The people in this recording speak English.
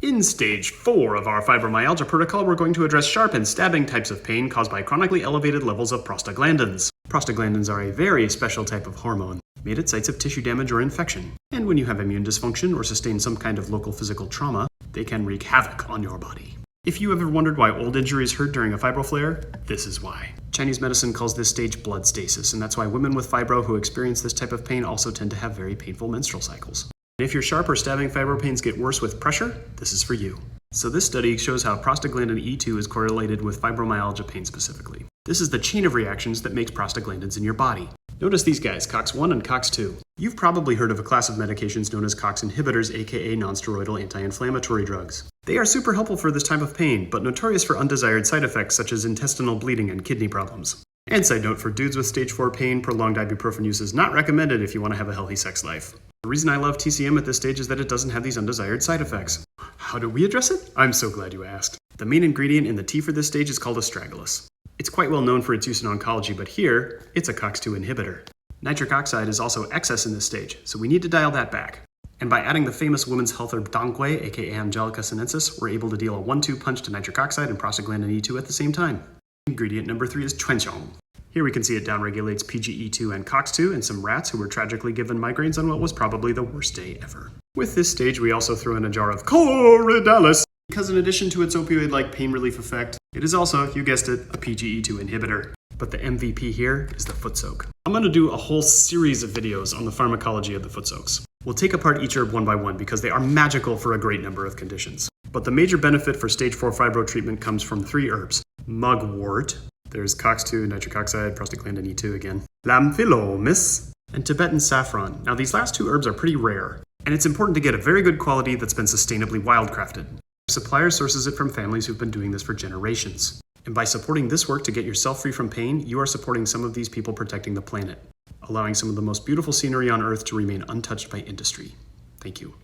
In stage 4 of our fibromyalgia protocol, we're going to address sharp and stabbing types of pain caused by chronically elevated levels of prostaglandins. Prostaglandins are a very special type of hormone, made at sites of tissue damage or infection. And when you have immune dysfunction or sustain some kind of local physical trauma, they can wreak havoc on your body. If you ever wondered why old injuries hurt during a fibro flare, this is why. Chinese medicine calls this stage blood stasis, and that's why women with fibro who experience this type of pain also tend to have very painful menstrual cycles. If your sharp or stabbing fibro pains get worse with pressure, this is for you. So this study shows how prostaglandin E2 is correlated with fibromyalgia pain specifically. This is the chain of reactions that makes prostaglandins in your body. Notice these guys, COX-1 and COX-2. You've probably heard of a class of medications known as COX inhibitors, aka non-steroidal anti-inflammatory drugs. They are super helpful for this type of pain, but notorious for undesired side effects such as intestinal bleeding and kidney problems. And side note, for dudes with stage 4 pain, prolonged ibuprofen use is not recommended if you want to have a healthy sex life. The reason I love TCM at this stage is that it doesn't have these undesired side effects. How do we address it? I'm so glad you asked. The main ingredient in the tea for this stage is called astragalus. It's quite well known for its use in oncology, but here, it's a COX-2 inhibitor. Nitric oxide is also excess in this stage, so we need to dial that back. And by adding the famous women's health herb dongquai, aka Angelica sinensis, we're able to deal a 1-2 punch to nitric oxide and prostaglandin E2 at the same time. Ingredient number 3 is quenchong. Here we can see it downregulates PGE2 and COX-2 in some rats who were tragically given migraines on what was probably the worst day ever. With this stage, we also throw in a jar of Coridalis, because in addition to its opioid-like pain relief effect, it is also, you guessed it, a PGE2 inhibitor. But the MVP here is the foot soak. I'm going to do a whole series of videos on the pharmacology of the foot soaks. We'll take apart each herb one by one because they are magical for a great number of conditions. But the major benefit for stage 4 fibro treatment comes from 3 herbs. Mugwort, there's COX-2, nitric oxide, prostaglandin E2 again, Lamphilomis, and Tibetan saffron. Now these last 2 herbs are pretty rare, and it's important to get a very good quality that's been sustainably wildcrafted. Our supplier sources it from families who've been doing this for generations. And by supporting this work to get yourself free from pain, you are supporting some of these people protecting the planet, allowing some of the most beautiful scenery on Earth to remain untouched by industry. Thank you.